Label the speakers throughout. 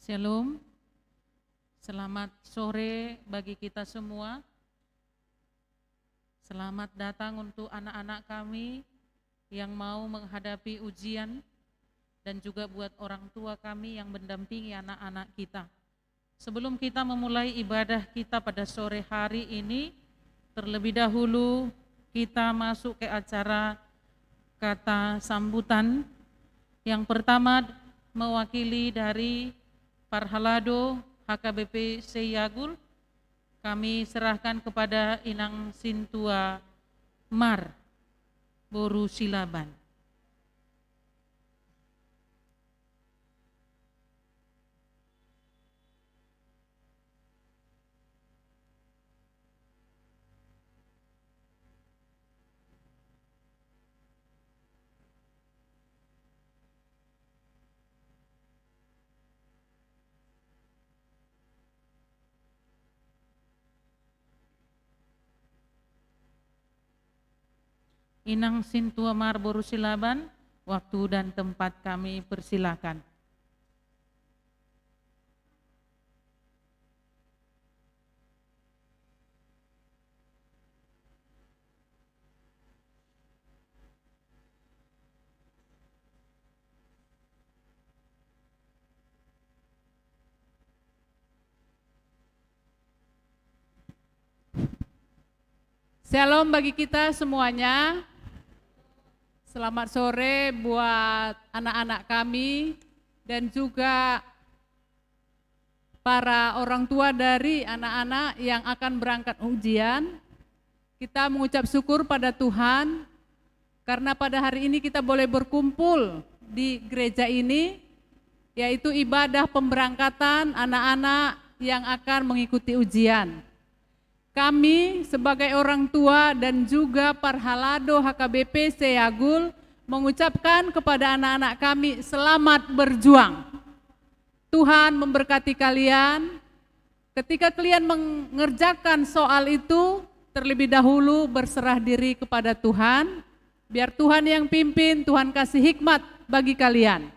Speaker 1: Shalom, selamat sore bagi kita semua. Selamat datang untuk anak-anak kami yang mau menghadapi ujian dan juga buat orang tua kami yang mendampingi anak-anak kita. Sebelum kita memulai ibadah kita pada sore hari ini, terlebih dahulu kita masuk ke acara kata sambutan. Yang pertama mewakili dari Parhalado HKBP Seyagul, kami serahkan kepada Inang Sintua Mar Boru Silaban. Inang Sintua Mar Boru Silaban, waktu dan tempat kami persilakan.
Speaker 2: Shalom bagi kita semuanya. Selamat sore buat anak-anak kami dan juga para orang tua dari anak-anak yang akan berangkat ujian. Kita mengucap syukur pada Tuhan karena pada hari ini kita boleh berkumpul di gereja ini, yaitu ibadah pemberangkatan anak-anak yang akan mengikuti ujian. Kami sebagai orang tua dan juga Parhalado HKBP Seyagul mengucapkan kepada anak-anak kami selamat berjuang. Tuhan memberkati kalian. Ketika kalian mengerjakan soal itu, terlebih dahulu berserah diri kepada Tuhan. Biar Tuhan yang pimpin, Tuhan kasih hikmat bagi kalian.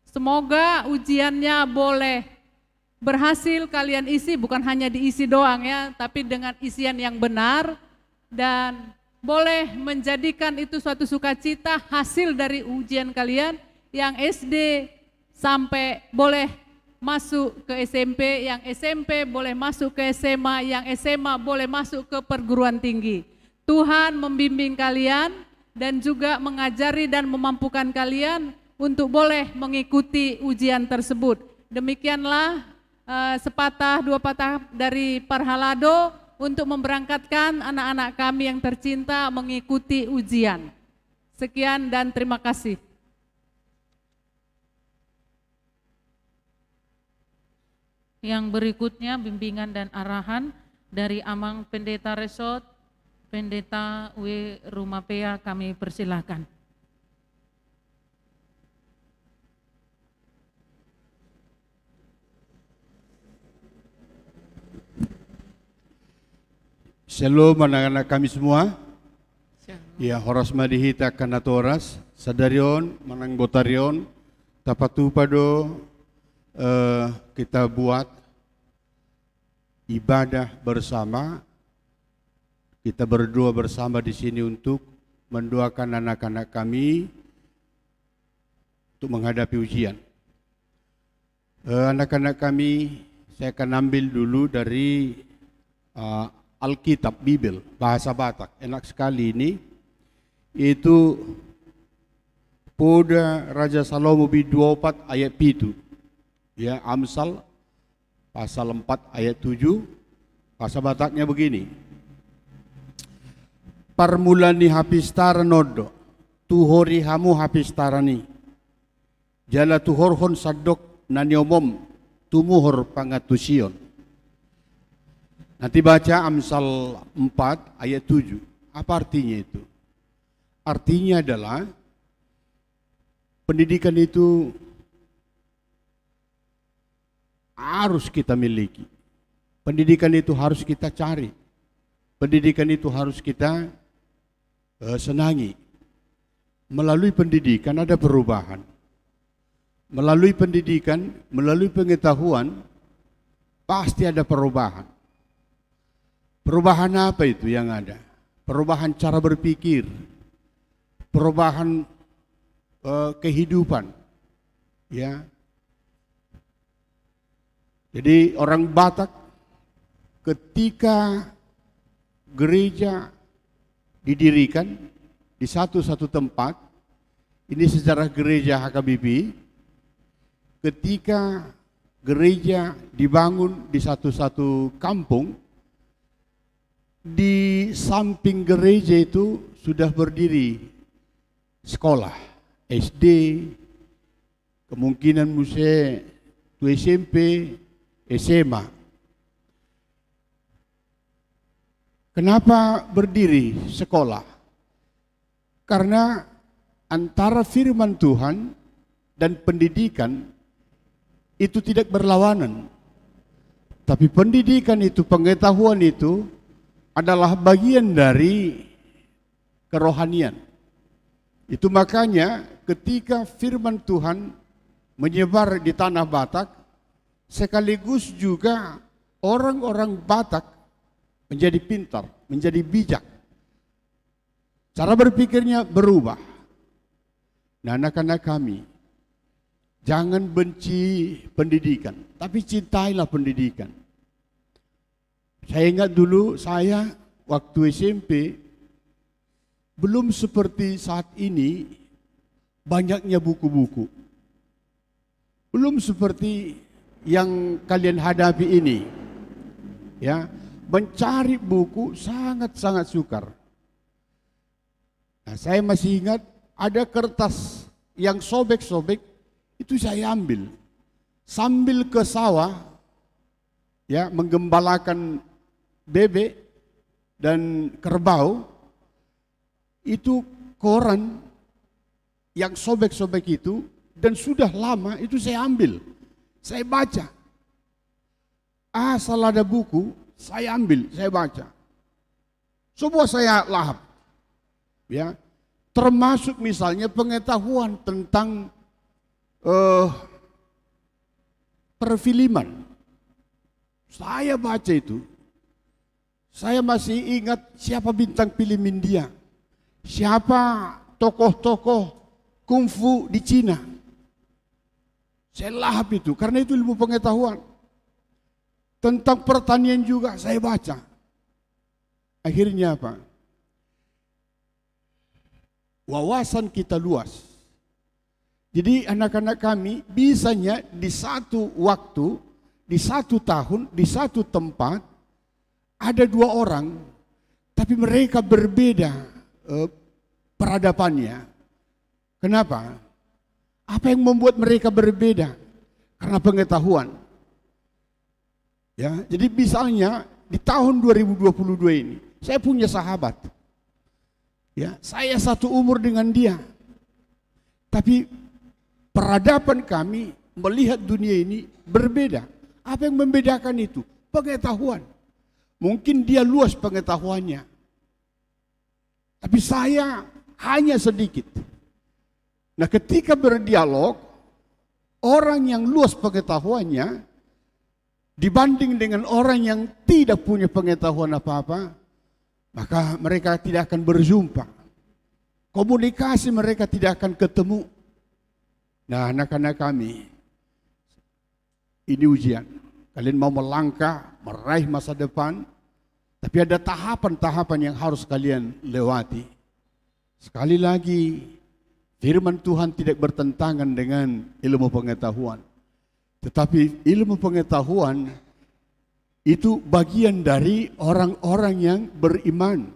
Speaker 2: Semoga ujiannya boleh berhasil kalian isi, bukan hanya diisi doang ya, tapi dengan isian yang benar dan boleh menjadikan itu suatu sukacita hasil dari ujian kalian yang SD sampai boleh masuk ke SMP, yang SMP boleh masuk ke SMA, yang SMA boleh masuk ke perguruan tinggi. Tuhan membimbing kalian dan juga mengajari dan memampukan kalian untuk boleh mengikuti ujian tersebut. Demikianlah sepatah dua patah dari Parhalado untuk memberangkatkan anak-anak kami yang tercinta mengikuti ujian. Sekian dan terima kasih.
Speaker 1: Yang berikutnya bimbingan dan arahan dari Amang Pendeta Resort, Pendeta W. Rumapea, kami persilakan.
Speaker 3: Shalom anak-anak kami semua. Ya, horas madihita kanatoras, sadarion, manang botarion, tapatu pado kita buat ibadah bersama. Kita berdoa bersama di sini untuk mendoakan anak-anak kami untuk menghadapi ujian. Anak-anak kami, saya akan ambil dulu dari Alkitab, Bibel, bahasa Batak, enak sekali ini, itu pada Raja Salomo bi 24 ayat 7, ya, Amsal pasal 4 ayat 7, bahasa Bataknya begini, parmulani hapistara nodo, tuhori hamu hapistarani, jala tuhorhon sadok naniomom, tumuhor pangatusion. Nanti baca Amsal 4 ayat 7. Apa artinya itu? Artinya adalah pendidikan itu harus kita miliki. Pendidikan itu harus kita cari. Pendidikan itu harus kita senangi. Melalui pendidikan ada perubahan. melalui pendidikan, melalui pengetahuan, pasti ada perubahan. Perubahan apa itu yang ada? Perubahan cara berpikir, perubahan kehidupan, ya. Jadi orang Batak ketika gereja didirikan di satu tempat, ini sejarah gereja HKBP, ketika gereja dibangun di satu kampung, di samping gereja itu sudah berdiri sekolah, SD, kemungkinan musik, SMP, SMA. Kenapa berdiri sekolah? Karena antara firman Tuhan dan pendidikan itu tidak berlawanan. Tapi pendidikan itu, pengetahuan itu adalah bagian dari kerohanian. Itu makanya ketika firman Tuhan menyebar di tanah Batak, sekaligus juga orang-orang Batak menjadi pintar, menjadi bijak. Cara berpikirnya berubah. Nah, anak-anak kami, jangan benci pendidikan, tapi cintailah pendidikan. Saya ingat dulu saya waktu SMP, belum seperti saat ini banyaknya buku-buku. Belum seperti yang kalian hadapi ini. Ya, mencari buku sangat-sangat sukar. Nah, saya masih ingat ada kertas yang sobek-sobek, itu saya ambil. Sambil ke sawah, ya, menggembalakan bebek dan kerbau, itu koran yang sobek-sobek itu, dan sudah lama itu saya ambil, saya baca. Asal ada buku, saya ambil, saya baca. Semua saya lahap, ya, termasuk misalnya pengetahuan tentang perfilman. Saya baca itu. Saya masih ingat siapa bintang film India, siapa tokoh-tokoh kungfu di Cina. Saya lahap itu, karena itu ilmu pengetahuan. Tentang pertanian juga saya baca. Akhirnya apa? Wawasan kita luas. Jadi anak-anak kami bisanya di satu waktu, di satu tahun, di satu tempat, ada dua orang, tapi mereka berbeda peradabannya. Kenapa? Apa yang membuat mereka berbeda? Karena pengetahuan. Ya, jadi misalnya di tahun 2022 ini, saya punya sahabat. Ya, saya satu umur dengan dia. Tapi peradaban kami melihat dunia ini berbeda. Apa yang membedakan itu? Pengetahuan. Mungkin dia luas pengetahuannya, tapi saya hanya sedikit. Nah, ketika berdialog, orang yang luas pengetahuannya dibanding dengan orang yang tidak punya pengetahuan apa-apa, maka mereka tidak akan berjumpa. Komunikasi mereka tidak akan ketemu. Nah, anak-anak kami, ini ujian. Kalian mau melangkah, meraih masa depan, tapi ada tahapan-tahapan yang harus kalian lewati. Sekali lagi, firman Tuhan tidak bertentangan dengan ilmu pengetahuan. Tetapi ilmu pengetahuan itu bagian dari orang-orang yang beriman.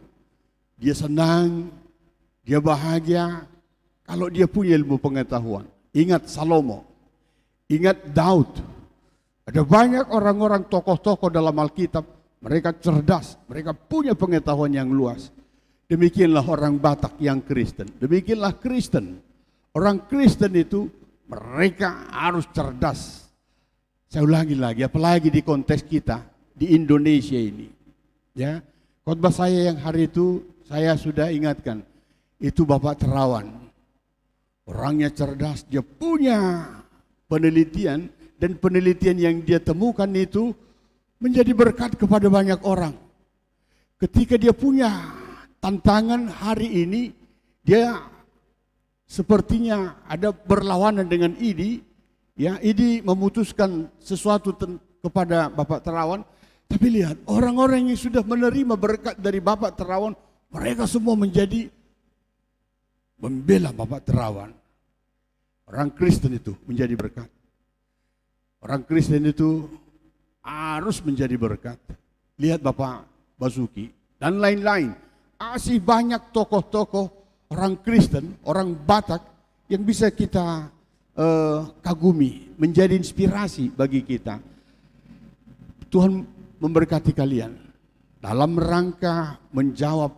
Speaker 3: Dia senang, dia bahagia kalau dia punya ilmu pengetahuan. Ingat Salomo, ingat Daud. Ada banyak orang-orang tokoh-tokoh dalam Alkitab, mereka cerdas, mereka punya pengetahuan yang luas. Demikianlah orang Batak yang Kristen, demikianlah Kristen. Orang Kristen itu mereka harus cerdas. Saya ulangi lagi, apalagi di konteks kita di Indonesia ini. Ya, khotbah saya yang hari itu saya sudah ingatkan, itu Bapak Terawan. Orangnya cerdas, dia punya penelitian, dan penelitian yang dia temukan itu menjadi berkat kepada banyak orang. Ketika dia punya tantangan hari ini, dia sepertinya ada berlawanan dengan IDI, ya, IDI memutuskan sesuatu kepada Bapak Terawan, tapi lihat orang-orang yang sudah menerima berkat dari Bapak Terawan, mereka semua menjadi membela Bapak Terawan. Orang Kristen itu menjadi berkat. Orang Kristen itu harus menjadi berkat. Lihat Bapak Basuki dan lain-lain. Masih banyak tokoh-tokoh orang Kristen, orang Batak yang bisa kita kagumi, menjadi inspirasi bagi kita. Tuhan memberkati kalian. Dalam rangka menjawab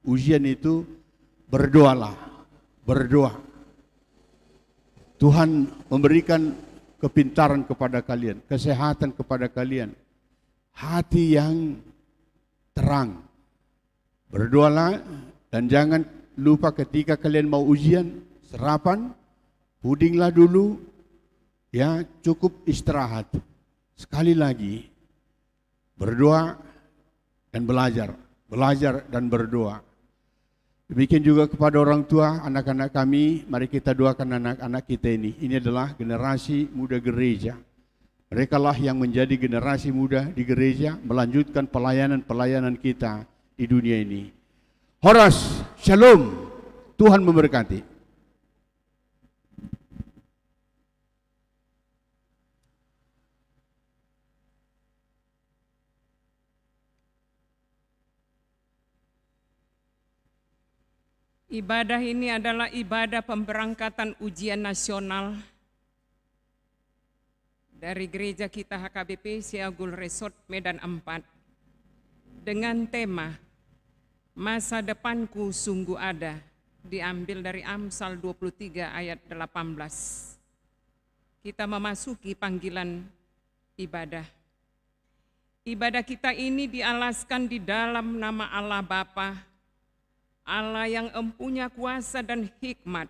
Speaker 3: ujian itu, berdoalah, berdoa. Tuhan memberikan kepintaran kepada kalian, kesehatan kepada kalian, hati yang terang. Berdoalah dan jangan lupa ketika kalian mau ujian, sarapan, pudinglah dulu, ya, cukup istirahat. Sekali lagi, berdoa dan belajar, belajar dan berdoa. Demikian juga kepada orang tua, anak-anak kami, mari kita doakan anak-anak kita ini. Ini adalah generasi muda gereja. Mereka lah yang menjadi generasi muda di gereja, melanjutkan pelayanan-pelayanan kita di dunia ini. Horas, shalom, Tuhan memberkati.
Speaker 4: Ibadah ini adalah ibadah pemberangkatan ujian nasional dari gereja kita HKBP Siagul Resort Medan 4 dengan tema Masa Depanku Sungguh Ada, diambil dari Amsal 23 ayat 18. Kita memasuki panggilan ibadah. Ibadah kita ini dialaskan di dalam nama Allah Bapa, Allah yang empunya kuasa dan hikmat,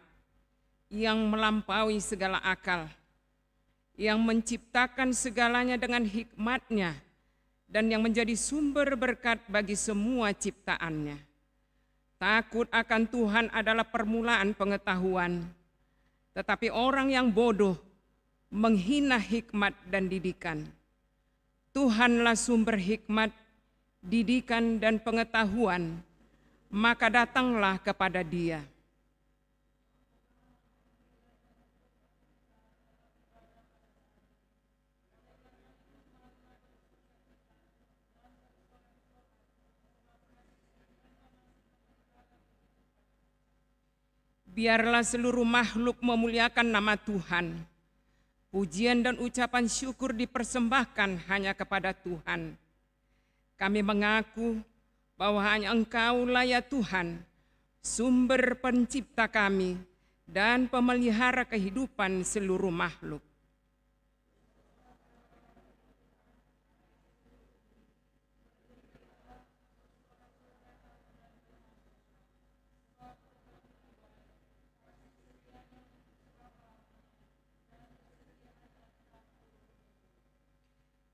Speaker 4: yang melampaui segala akal, yang menciptakan segalanya dengan hikmat-Nya, dan yang menjadi sumber berkat bagi semua ciptaannya. Takut akan Tuhan adalah permulaan pengetahuan, tetapi orang yang bodoh menghina hikmat dan didikan. Tuhanlah sumber hikmat, didikan, dan pengetahuan, maka datanglah kepada Dia. Biarlah seluruh makhluk memuliakan nama Tuhan. Pujian dan ucapan syukur dipersembahkan hanya kepada Tuhan. Kami mengaku bahwa hanya Engkau-lah ya Tuhan, sumber pencipta kami dan pemelihara kehidupan seluruh makhluk.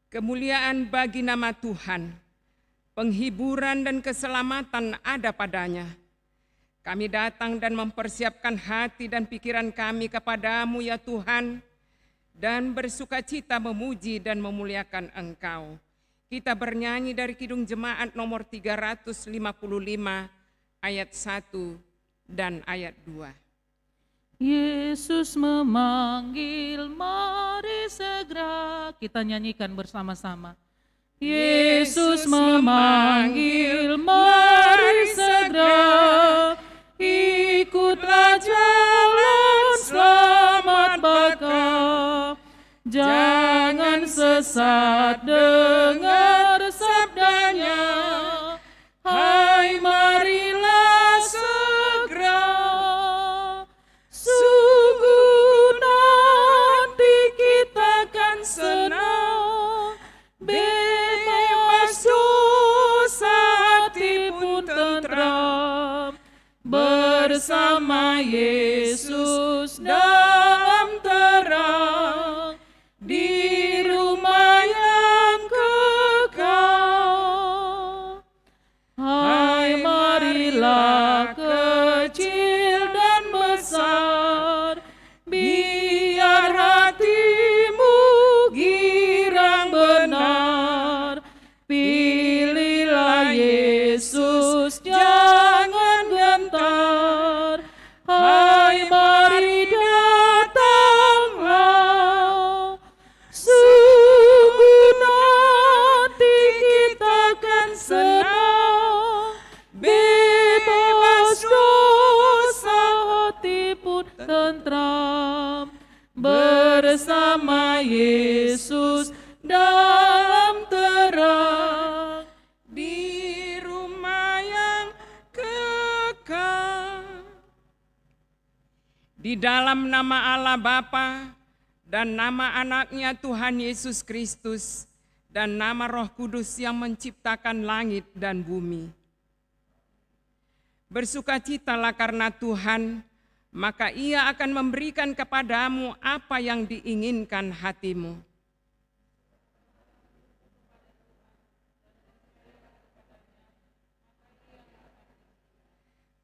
Speaker 4: Kemuliaan bagi nama Tuhan, penghiburan dan keselamatan ada padanya. Kami datang dan mempersiapkan hati dan pikiran kami kepadamu ya Tuhan, dan bersukacita memuji dan memuliakan Engkau. Kita bernyanyi dari Kidung Jemaat nomor 355 ayat 1 dan ayat 2.
Speaker 1: Yesus memanggil, mari segera. Kita nyanyikan bersama-sama. Yesus memanggil, mari segera. Ikutlah jalan selamat baka. Jangan sesat, dengar sabdanya. Hai, marilah segera. Sungguh nanti kita akan senang, bebas dosa, hati pun tentram, bersama Yesus dalam terang. bersama Yesus dalam terang
Speaker 4: di rumah yang kekal. Di dalam nama Allah Bapa dan nama anaknya Tuhan Yesus Kristus dan nama Roh Kudus yang menciptakan langit dan bumi. Bersukacitalah karena Tuhan, maka Ia akan memberikan kepadamu apa yang diinginkan hatimu.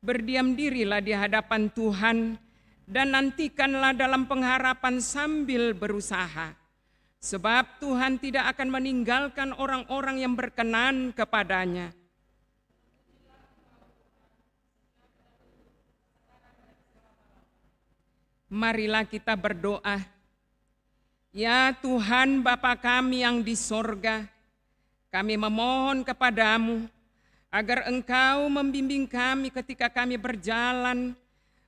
Speaker 4: Berdiam dirilah di hadapan Tuhan dan nantikanlah dalam pengharapan sambil berusaha. Sebab Tuhan tidak akan meninggalkan orang-orang yang berkenan kepadanya. Marilah kita berdoa. Ya Tuhan Bapa kami yang di sorga, kami memohon kepadamu agar Engkau membimbing kami ketika kami berjalan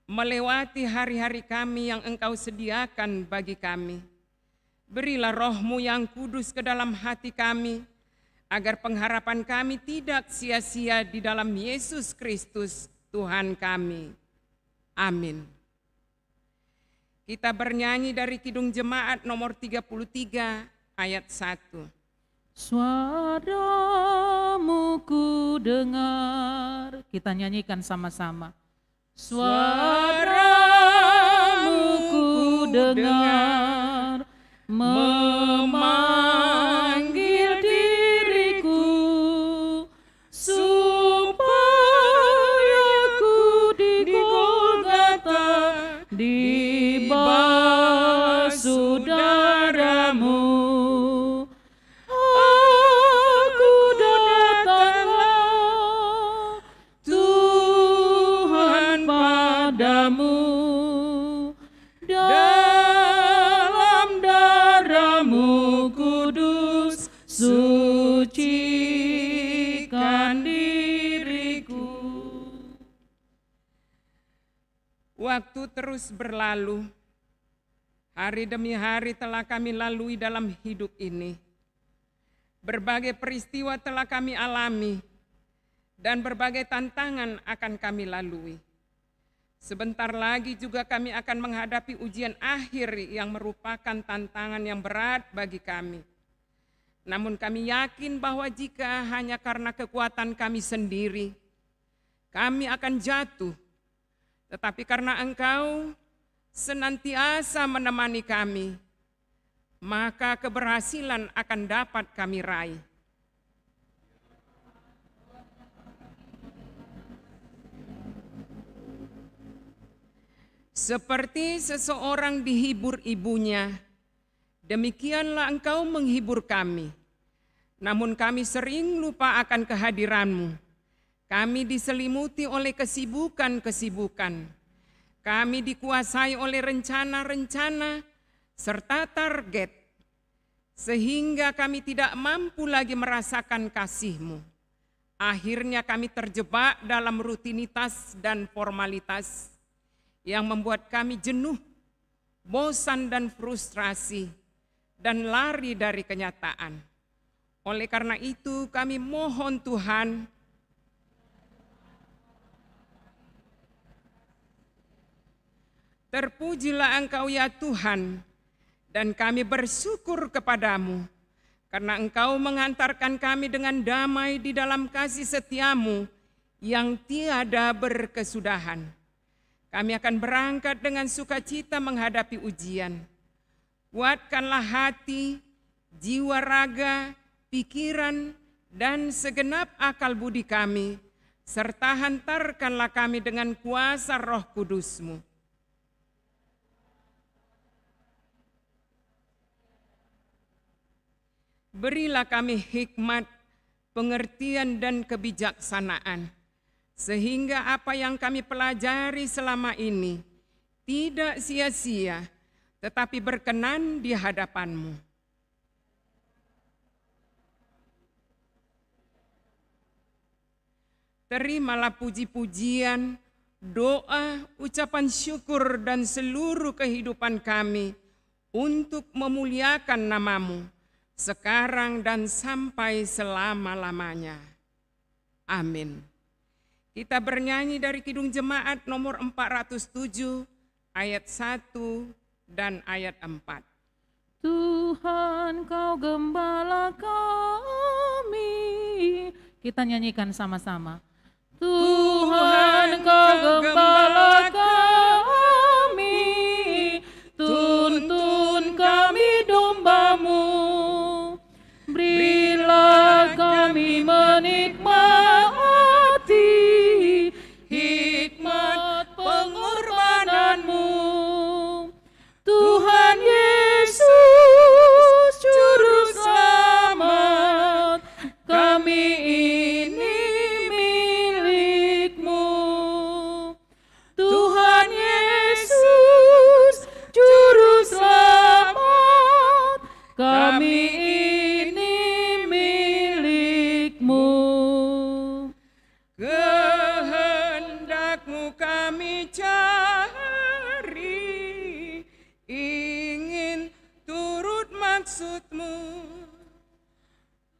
Speaker 4: melewati hari-hari kami yang Engkau sediakan bagi kami. Berilah Roh-Mu yang kudus ke dalam hati kami, agar pengharapan kami tidak sia-sia di dalam Yesus Kristus Tuhan kami. Amin. Kita bernyanyi dari Kidung Jemaat nomor 33 ayat 1.
Speaker 1: Suaramu ku dengar. Kita nyanyikan sama-sama. Suaramu ku dengar, memanggil diriku, supaya ku di Golgota dibasuh darah-Mu. Aku datanglah Tuhan padamu, dalam darah-Mu kudus sucikan diriku.
Speaker 4: Waktu terus berlalu, hari demi hari telah kami lalui dalam hidup ini. Berbagai peristiwa telah kami alami, dan berbagai tantangan akan kami lalui. Sebentar lagi juga kami akan menghadapi ujian akhir yang merupakan tantangan yang berat bagi kami. Namun kami yakin bahwa jika hanya karena kekuatan kami sendiri, kami akan jatuh. Tetapi karena Engkau senantiasa menemani kami, maka keberhasilan akan dapat kami raih. Seperti seseorang dihibur ibunya, demikianlah Engkau menghibur kami. Namun kami sering lupa akan kehadiran-Mu. Kami diselimuti oleh kesibukan-kesibukan. Kami dikuasai oleh rencana-rencana serta target, sehingga kami tidak mampu lagi merasakan kasih-Mu. Akhirnya kami terjebak dalam rutinitas dan formalitas yang membuat kami jenuh, bosan dan frustrasi, dan lari dari kenyataan. Oleh karena itu kami mohon Tuhan, terpujilah Engkau ya Tuhan, dan kami bersyukur kepadamu, karena Engkau mengantarkan kami dengan damai di dalam kasih setia-Mu yang tiada berkesudahan. Kami akan berangkat dengan sukacita menghadapi ujian. Kuatkanlah hati, jiwa raga, pikiran, dan segenap akal budi kami, serta hantarkanlah kami dengan kuasa Roh Kudus-Mu. Berilah kami hikmat, pengertian, dan kebijaksanaan, sehingga apa yang kami pelajari selama ini tidak sia-sia, tetapi berkenan di hadapan-Mu. Terimalah puji-pujian, doa, ucapan syukur, dan seluruh kehidupan kami untuk memuliakan nama-Mu sekarang dan sampai selama-lamanya. Amin. Kita bernyanyi dari Kidung Jemaat nomor 407 ayat 1 dan ayat 4.
Speaker 1: Tuhan, Kau gembala kami. Kita nyanyikan sama-sama. Tuhan, Kau gembala kami, tuntun kami domba-Mu, berilah kami menikmati hikmat pengorbanan-Mu. Tuhan Yesus, Juru Selamat, kami ini milik-Mu. Tuhan Yesus, Juru Selamat, kami ini milik-Mu.
Speaker 4: Kehendak-Mu kami cari, ingin turut maksud-Mu.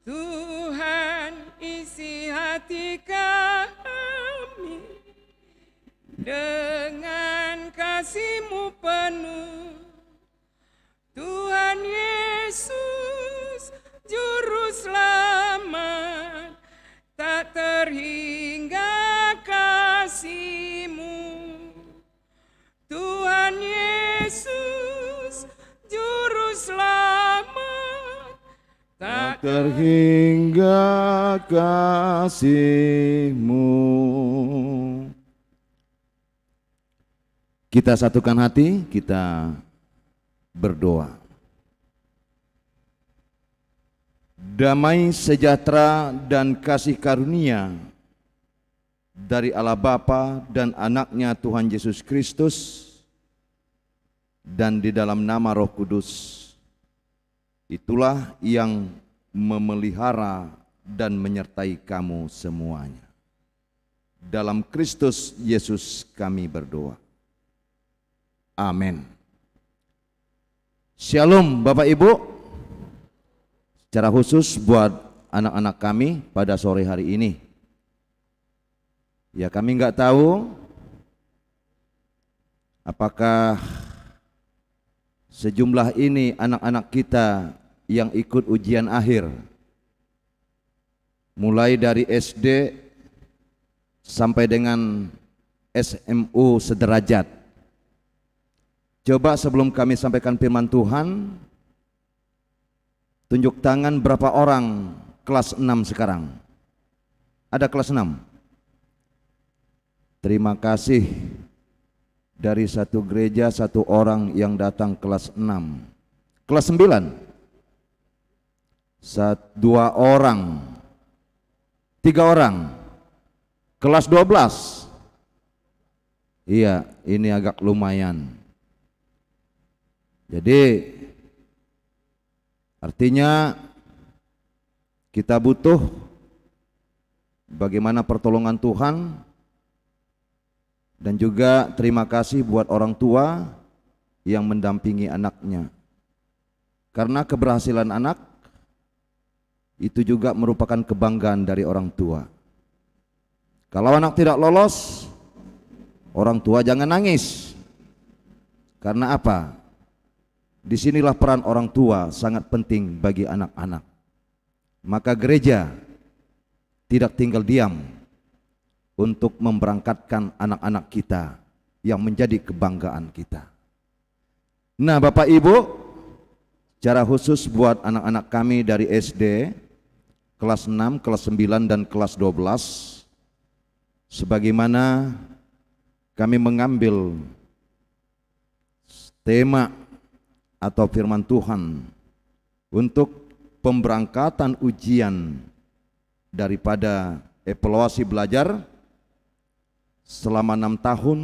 Speaker 4: Tuhan, isi hati kami dengan kasih-Mu penuh. Tuhan Yesus, Juru Selamat, tak terhingga kasih-Mu. Tuhan Yesus, Juru Selamat, tak
Speaker 5: terhingga kasih-Mu. Kita satukan hati, kita berdoa. Damai sejahtera dan kasih karunia dari Allah Bapa dan anaknya Tuhan Yesus Kristus dan di dalam nama Roh Kudus, itulah yang memelihara dan menyertai kamu semuanya. Dalam Kristus Yesus kami berdoa. Amin. Shalom Bapak Ibu. Secara khusus buat anak-anak kami pada sore hari ini. Ya, kami nggak tahu apakah sejumlah ini anak-anak kita yang ikut ujian akhir, mulai dari SD sampai dengan SMU sederajat. Coba sebelum kami sampaikan firman Tuhan, tunjuk tangan berapa orang kelas 6 sekarang? Ada kelas 6? Terima kasih. Dari satu gereja satu orang yang datang kelas 6. Kelas 9? 2 orang. 3 orang. Kelas 12? Iya, ini agak lumayan. Jadi artinya kita butuh bagaimana pertolongan Tuhan, dan juga terima kasih buat orang tua yang mendampingi anaknya. Karena keberhasilan anak itu juga merupakan kebanggaan dari orang tua. Kalau anak tidak lolos, orang tua jangan nangis. Karena apa? Disinilah peran orang tua sangat penting bagi anak-anak. Maka gereja tidak tinggal diam untuk memberangkatkan anak-anak kita yang menjadi kebanggaan kita. Nah Bapak Ibu, secara khusus buat anak-anak kami dari SD, kelas 6, kelas 9, dan kelas 12, sebagaimana kami mengambil tema atau firman Tuhan untuk pemberangkatan ujian daripada evaluasi belajar selama 6 tahun,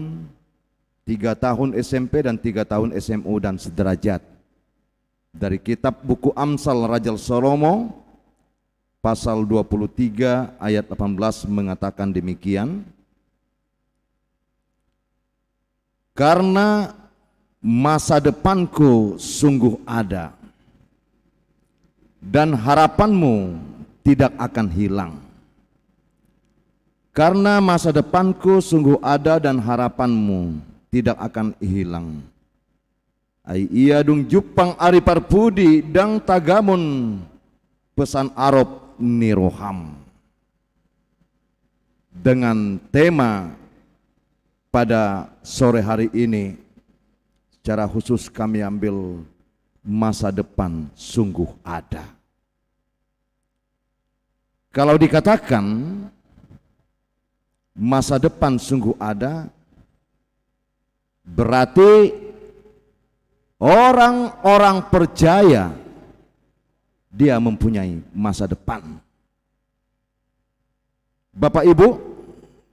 Speaker 5: 3 tahun SMP dan 3 tahun SMU dan sederajat. Dari kitab buku Amsal Raja Salomo pasal 23 ayat 18 mengatakan demikian. Karena masa depanku sungguh ada dan harapanmu tidak akan hilang. Karena masa depanku sungguh ada dan harapanmu tidak akan hilang. Ai ia dung jupang ari parpudi dang tagamun pesan Arab niroham. Dengan tema pada sore hari ini secara khusus kami ambil masa depan sungguh ada. Kalau dikatakan masa depan sungguh ada, berarti orang-orang percaya dia mempunyai masa depan. Bapak Ibu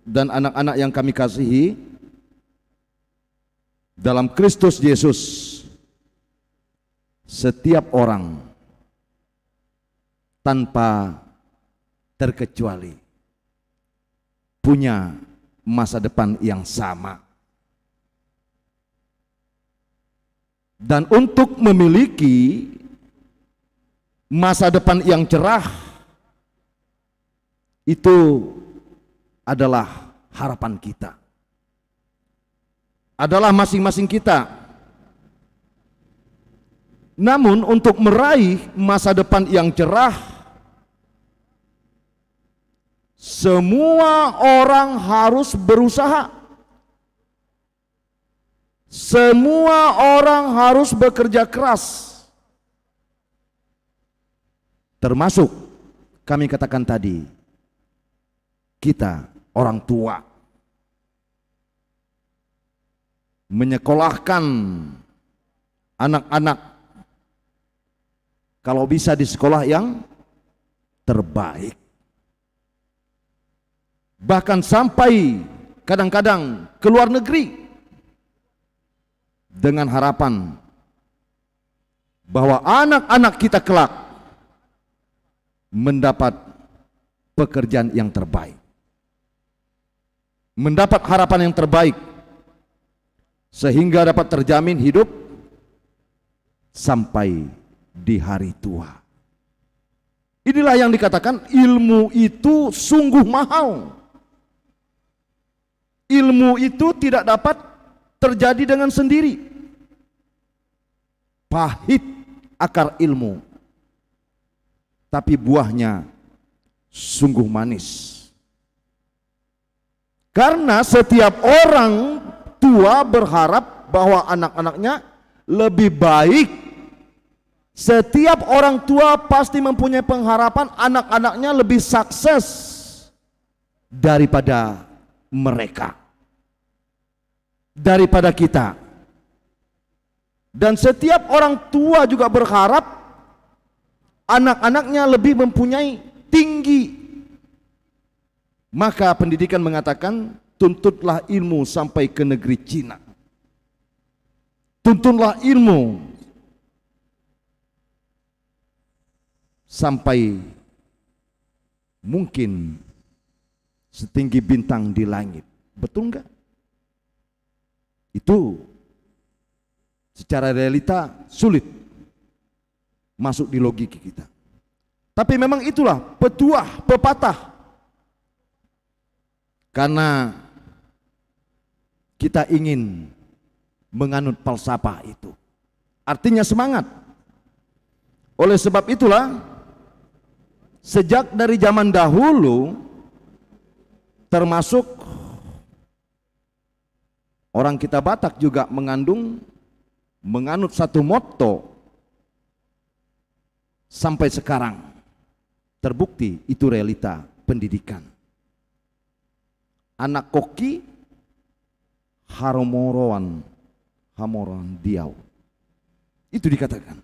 Speaker 5: dan anak-anak yang kami kasihi dalam Kristus Yesus, setiap orang tanpa terkecuali punya masa depan yang sama. Dan untuk memiliki masa depan yang cerah, itu adalah harapan kita, adalah masing-masing kita. Namun untuk meraih masa depan yang cerah, semua orang harus berusaha. Semua orang harus bekerja keras. Termasuk kami katakan tadi, kita orang tua menyekolahkan anak-anak kalau bisa di sekolah yang terbaik. Bahkan sampai kadang-kadang ke luar negeri dengan harapan bahwa anak-anak kita kelak mendapat pekerjaan yang terbaik, mendapat harapan yang terbaik, sehingga dapat terjamin hidup sampai di hari tua. Inilah yang dikatakan ilmu itu sungguh mahal. Ilmu itu tidak dapat terjadi dengan sendiri. Pahit akar ilmu, tapi buahnya sungguh manis. Karena setiap orang tua berharap bahwa anak-anaknya lebih baik. Setiap orang tua pasti mempunyai pengharapan anak-anaknya lebih sukses daripada mereka, daripada kita. Dan setiap orang tua juga berharap anak-anaknya lebih mempunyai tinggi. Maka pendidikan mengatakan, tuntutlah ilmu sampai ke negeri Cina. Tuntutlah ilmu sampai mungkin setinggi bintang di langit. Betul enggak? Itu secara realita sulit masuk di logika kita. Tapi memang itulah petuah, pepatah. Karena kita ingin menganut falsafah itu. Artinya semangat. Oleh sebab itulah, sejak dari zaman dahulu, termasuk orang kita Batak juga menganut satu motto sampai sekarang. Terbukti itu realita pendidikan. Anak koki hamoran diau. Itu dikatakan.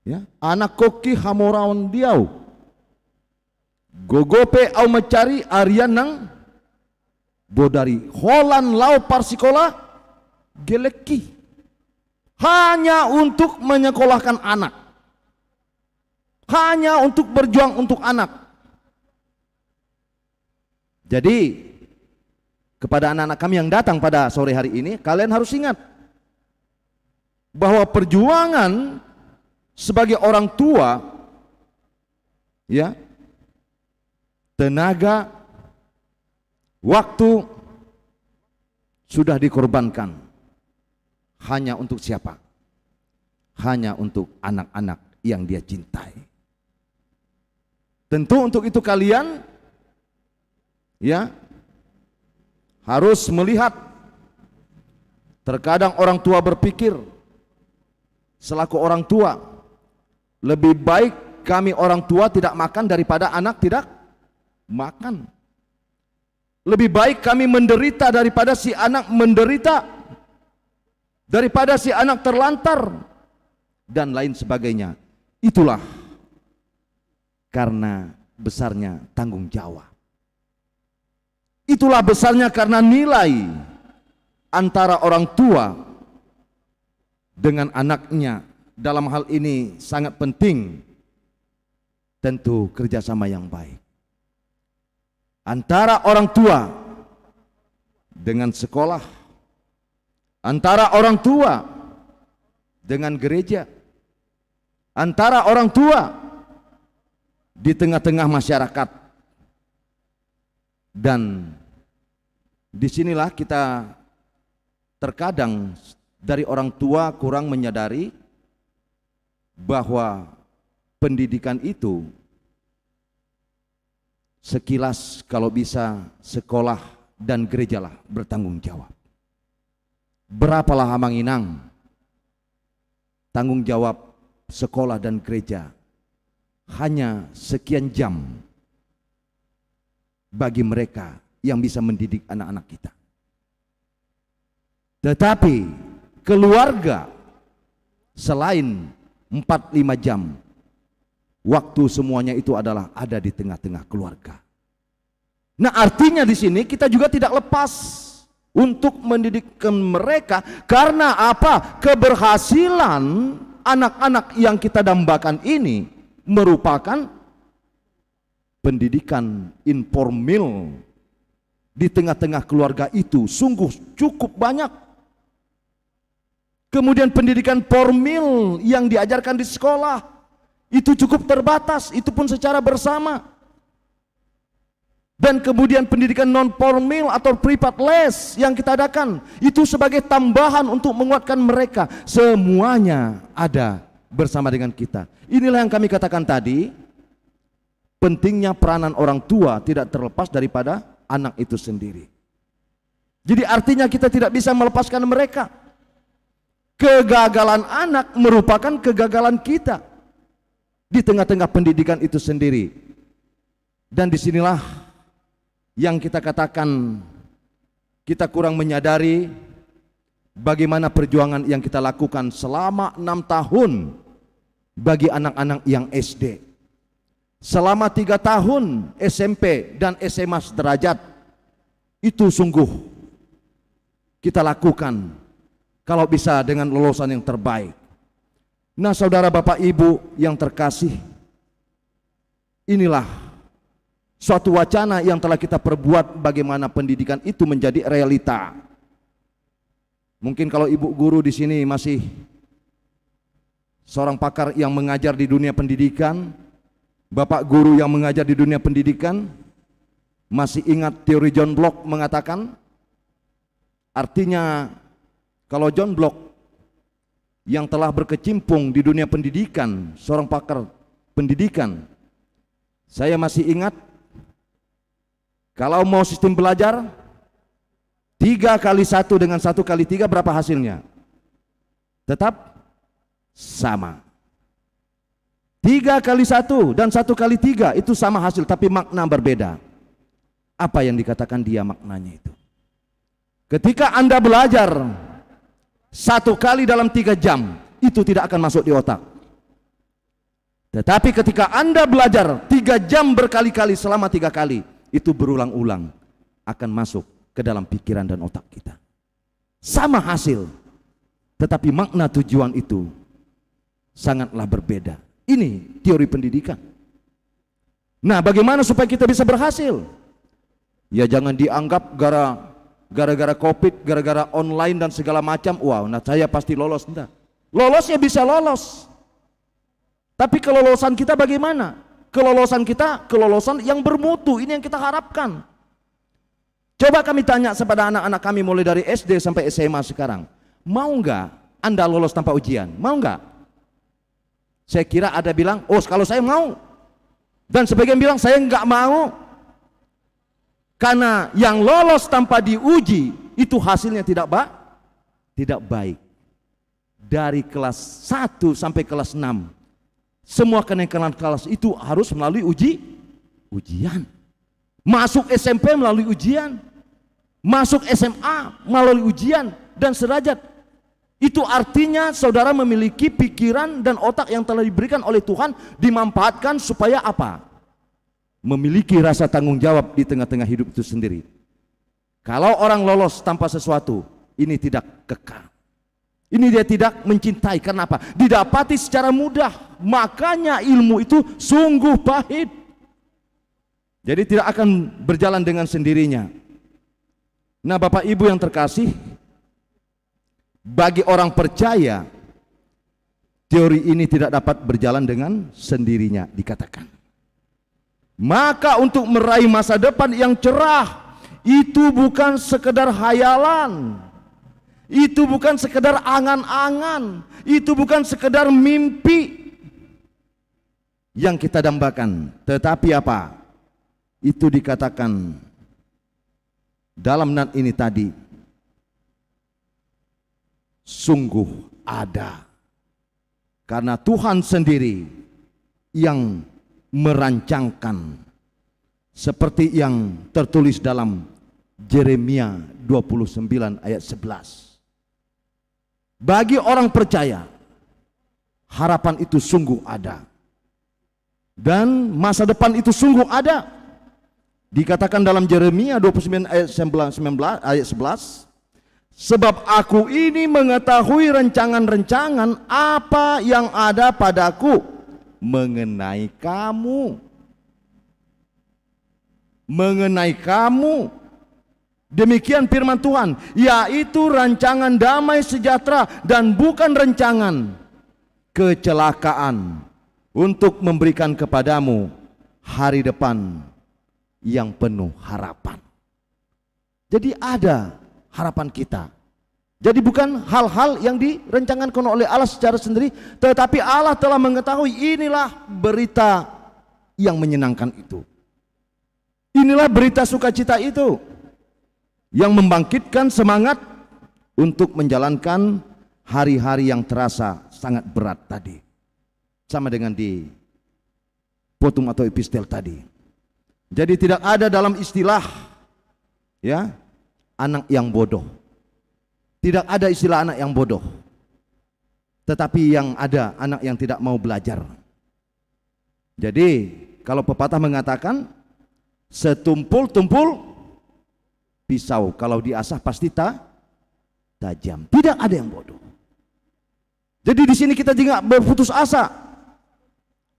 Speaker 5: Ya, anak koki hamoran diau. Gogope au mencari arian nang bodari holan lau parsikola geleki. Hanya untuk menyekolahkan anak. Hanya untuk berjuang untuk anak. Jadi kepada anak-anak kami yang datang pada sore hari ini, kalian harus ingat bahwa perjuangan sebagai orang tua, ya, tenaga, waktu sudah dikorbankan hanya untuk siapa? Hanya untuk anak-anak yang dia cintai. Tentu untuk itu kalian, ya, harus melihat, terkadang orang tua berpikir selaku orang tua, lebih baik kami orang tua tidak makan daripada anak tidak makan. Lebih baik kami menderita daripada si anak menderita, daripada si anak terlantar dan lain sebagainya. Itulah karena besarnya tanggung jawab. Itulah besarnya karena nilai antara orang tua dengan anaknya. Dalam hal ini sangat penting, tentu kerjasama yang baik antara orang tua dengan sekolah, antara orang tua dengan gereja, antara orang tua di tengah-tengah masyarakat. Dan disinilah kita terkadang dari orang tua kurang menyadari bahwa pendidikan itu sekilas kalau bisa sekolah dan gerejalah bertanggung jawab. Berapalah Hamanginang tanggung jawab sekolah dan gereja? Hanya sekian jam bagi mereka yang bisa mendidik anak-anak kita. Tetapi keluarga selain 4-5 jam, waktu semuanya itu adalah ada di tengah-tengah keluarga. Nah, artinya di sini kita juga tidak lepas untuk mendidikkan mereka. Karena apa? Keberhasilan anak-anak yang kita dambakan ini merupakan pendidikan informal di tengah-tengah keluarga itu sungguh cukup banyak. Kemudian pendidikan formal yang diajarkan di sekolah itu cukup terbatas, itu pun secara bersama. Dan kemudian pendidikan non formal atau private les yang kita adakan itu sebagai tambahan untuk menguatkan mereka. Semuanya ada bersama dengan kita. Inilah yang kami katakan tadi, pentingnya peranan orang tua tidak terlepas daripada anak itu sendiri. Jadi artinya kita tidak bisa melepaskan mereka. Kegagalan anak merupakan kegagalan kita di tengah-tengah pendidikan itu sendiri. Dan disinilah yang kita katakan kita kurang menyadari bagaimana perjuangan yang kita lakukan selama 6 tahun bagi anak-anak yang SD, selama 3 tahun SMP dan SMA sederajat. Itu sungguh kita lakukan kalau bisa dengan lulusan yang terbaik. Nah, saudara bapak ibu yang terkasih, inilah suatu wacana yang telah kita perbuat bagaimana pendidikan itu menjadi realita. Mungkin kalau ibu guru di sini masih seorang pakar yang mengajar di dunia pendidikan, bapak guru yang mengajar di dunia pendidikan, masih ingat teori John Locke mengatakan, artinya kalau John Locke yang telah berkecimpung di dunia pendidikan, seorang pakar pendidikan, saya masih ingat, kalau mau sistem belajar 3 kali 1 dengan 1 kali 3 berapa hasilnya? Tetap sama. 3 kali 1 dan 1 kali 3 itu sama hasil, tapi makna berbeda. Apa yang dikatakan dia maknanya itu? Ketika Anda belajar 1 kali dalam 3 jam, itu tidak akan masuk di otak. Tetapi ketika Anda belajar 3 jam berkali-kali selama 3 kali, itu berulang-ulang akan masuk ke dalam pikiran dan otak kita. Sama hasil, tetapi makna tujuan itu sangatlah berbeda. Ini teori pendidikan. Nah, bagaimana supaya kita bisa berhasil? Ya jangan dianggap gara-gara COVID, gara-gara online dan segala macam, wow, nah saya pasti lolos. Enggak. Lolosnya bisa lolos. Tapi kelolosan kita bagaimana? Kelolosan kita, kelolosan yang bermutu, ini yang kita harapkan. Coba kami tanya kepada anak-anak kami mulai dari SD sampai SMA sekarang, mau nggak Anda lolos tanpa ujian? Mau nggak? Saya kira ada bilang, oh kalau saya mau. Dan sebagian bilang, saya nggak mau. Karena yang lolos tanpa diuji, itu hasilnya tidak baik. Dari kelas 1 sampai kelas 6, semua kenaikan kelas itu harus melalui ujian. Masuk SMP melalui ujian, masuk SMA melalui ujian, dan sederajat. Itu artinya saudara memiliki pikiran dan otak yang telah diberikan oleh Tuhan, dimanfaatkan supaya apa? Memiliki rasa tanggung jawab di tengah-tengah hidup itu sendiri. Kalau orang lolos tanpa sesuatu, ini tidak kekal. Ini dia tidak mencintai. Karena apa? Didapati secara mudah. Makanya ilmu itu sungguh pahit. Jadi tidak akan berjalan dengan sendirinya. Nah, Bapak Ibu yang terkasih, bagi orang percaya, teori ini tidak dapat berjalan dengan sendirinya, dikatakan. Maka untuk meraih masa depan yang cerah, itu bukan sekedar hayalan. Itu bukan sekedar angan-angan, itu bukan sekedar mimpi yang kita dambakan, tetapi apa? Itu dikatakan dalam nat ini tadi, sungguh ada. Karena Tuhan sendiri yang merancangkan, seperti yang tertulis dalam Yeremia 29 ayat 11. Bagi orang percaya, harapan itu sungguh ada. Dan masa depan itu sungguh ada. Dikatakan dalam Yeremia 29 ayat 11, sebab aku ini mengetahui rencangan-rencangan apa yang ada padaku mengenai kamu. Mengenai kamu. Demikian firman Tuhan, yaitu rancangan damai sejahtera dan bukan rancangan kecelakaan, untuk memberikan kepadamu hari depan yang penuh harapan. Jadi ada harapan kita. Jadi bukan hal-hal yang direncanakan oleh Allah secara sendiri, tetapi Allah telah mengetahui inilah berita yang menyenangkan itu. Inilah berita sukacita itu, yang membangkitkan semangat untuk menjalankan hari-hari yang terasa sangat berat tadi. Sama dengan di potum atau epistel tadi. Jadi tidak ada dalam istilah ya anak yang bodoh. Tidak ada istilah anak yang bodoh. Tetapi yang ada anak yang tidak mau belajar. Jadi kalau pepatah mengatakan setumpul-tumpul pisau, kalau diasah pasti tajam. Tidak ada yang bodoh. Jadi di sini kita juga berputus asa.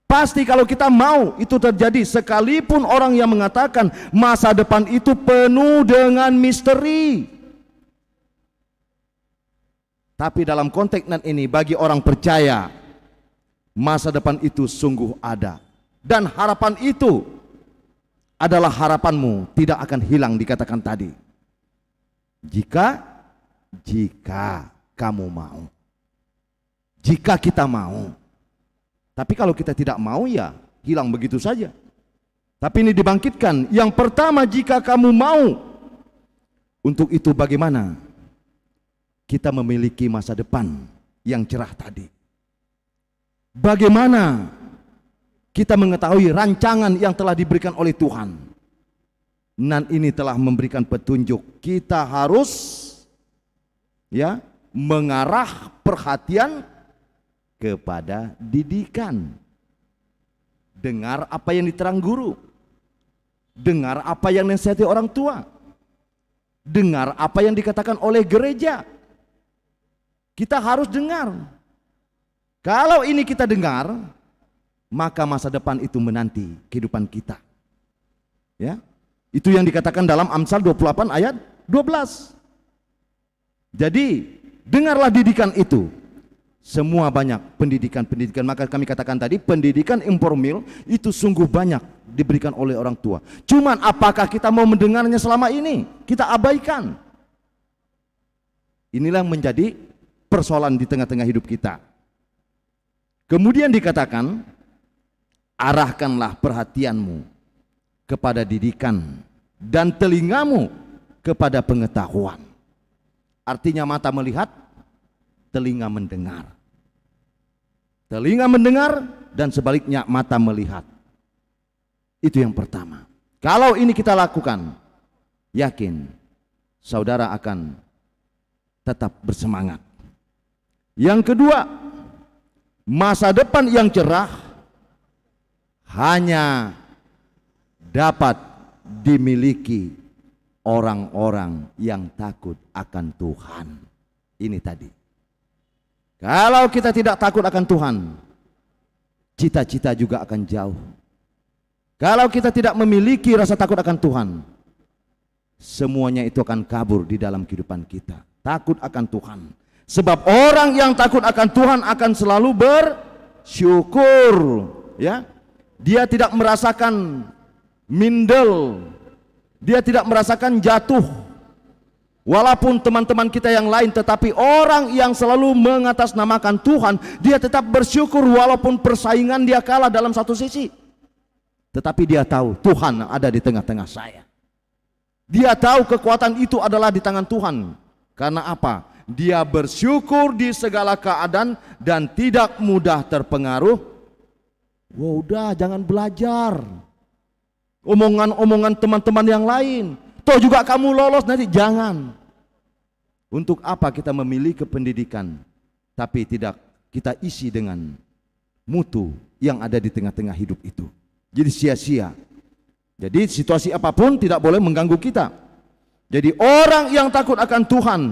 Speaker 5: Pasti kalau kita mau itu terjadi, sekalipun orang yang mengatakan masa depan itu penuh dengan misteri. Tapi dalam konteks ini bagi orang percaya, masa depan itu sungguh ada. Dan harapan itu adalah harapanmu tidak akan hilang, dikatakan tadi. Jika kamu mau. Jika kita mau. Tapi kalau kita tidak mau ya hilang begitu saja. Tapi ini dibangkitkan. Yang pertama, jika kamu mau. Untuk itu bagaimana kita memiliki masa depan yang cerah tadi? Bagaimana kita mengetahui rancangan yang telah diberikan oleh Tuhan? Dan ini telah memberikan petunjuk. Kita harus ya mengarah perhatian kepada didikan. Dengar apa yang diterang guru. Dengar apa yang dinasihati orang tua. Dengar apa yang dikatakan oleh gereja. Kita harus dengar. Kalau ini kita dengar, maka masa depan itu menanti kehidupan kita. Ya. Itu yang dikatakan dalam Amsal 28 ayat 12. Jadi, dengarlah didikan itu. Semua banyak pendidikan-pendidikan. Maka kami katakan tadi, pendidikan informal itu sungguh banyak diberikan oleh orang tua. Cuman apakah kita mau mendengarnya selama ini? Kita abaikan. Inilah menjadi persoalan di tengah-tengah hidup kita. Kemudian dikatakan, arahkanlah perhatianmu kepada didikan dan telingamu kepada pengetahuan. Artinya mata melihat, telinga mendengar. Telinga mendengar dan sebaliknya mata melihat. Itu yang pertama. Kalau ini kita lakukan, yakin saudara akan tetap bersemangat. Yang kedua, masa depan yang cerah hanya dapat dimiliki orang-orang yang takut akan Tuhan. Ini tadi. Kalau kita tidak takut akan Tuhan, cita-cita juga akan jauh. Kalau kita tidak memiliki rasa takut akan Tuhan, semuanya itu akan kabur di dalam kehidupan kita. Takut akan Tuhan. Sebab orang yang takut akan Tuhan akan selalu bersyukur, ya. Dia tidak merasakan mindel, dia tidak merasakan jatuh. Walaupun teman-teman kita yang lain, tetapi orang yang selalu mengatasnamakan Tuhan, dia tetap bersyukur walaupun persaingan dia kalah dalam satu sisi. Tetapi dia tahu Tuhan ada di tengah-tengah saya. Dia tahu kekuatan itu adalah di tangan Tuhan. Karena apa? Dia bersyukur di segala keadaan dan tidak mudah terpengaruh. Wah, udah jangan belajar omongan-omongan teman-teman yang lain. Toh juga kamu lolos nanti, jangan. Untuk apa kita memiliki pendidikan tapi tidak kita isi dengan mutu yang ada di tengah-tengah hidup itu? Jadi sia-sia. Jadi situasi apapun tidak boleh mengganggu kita. Jadi orang yang takut akan Tuhan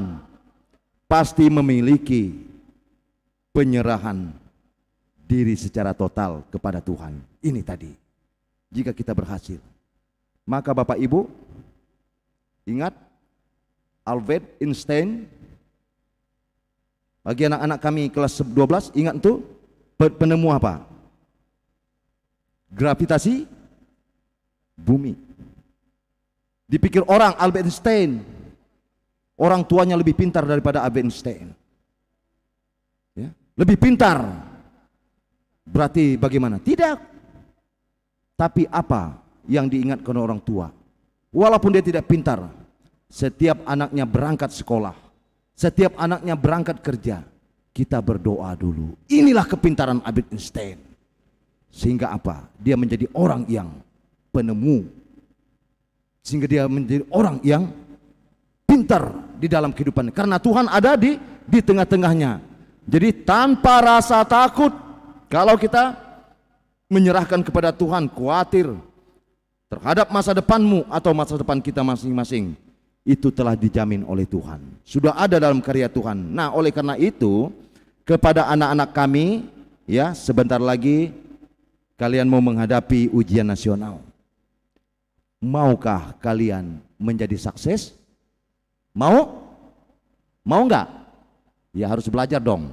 Speaker 5: pasti memiliki penyerahan diri secara total kepada Tuhan. Ini tadi. Jika kita berhasil, maka Bapak Ibu ingat Albert Einstein. Bagi anak-anak kami kelas 12, ingat itu penemu apa? Gravitasi bumi. Dipikir orang Albert Einstein, orang tuanya lebih pintar daripada Albert Einstein, ya, lebih pintar. Berarti bagaimana? Tidak. Tapi apa yang diingatkan orang tua? Walaupun dia tidak pintar, setiap anaknya berangkat sekolah, setiap anaknya berangkat kerja, kita berdoa dulu. Inilah kepintaran Albert Einstein. Sehingga apa? Dia menjadi orang yang penemu. Sehingga dia menjadi orang yang pintar di dalam kehidupan. Karena Tuhan ada di tengah-tengahnya. Jadi tanpa rasa takut, kalau kita menyerahkan kepada Tuhan, khawatir terhadap masa depanmu atau masa depan kita masing-masing, itu telah dijamin oleh Tuhan. Sudah ada dalam karya Tuhan. Nah, oleh karena itu, kepada anak-anak kami, ya, sebentar lagi kalian mau menghadapi ujian nasional. Maukah kalian menjadi sukses? Mau? Mau enggak? Ya harus belajar dong.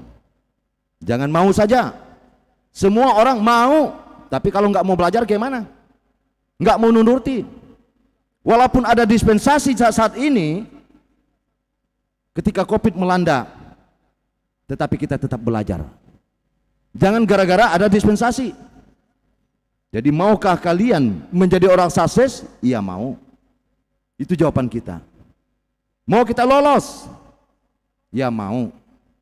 Speaker 5: Jangan mau saja. Semua orang mau, tapi kalau enggak mau belajar gimana? Enggak mau nuruti. Walaupun ada dispensasi saat ini, ketika COVID melanda, tetapi kita tetap belajar. Jangan gara-gara ada dispensasi. Jadi maukah kalian menjadi orang sukses? Iya mau. Itu jawaban kita. Mau kita lolos? Ya mau.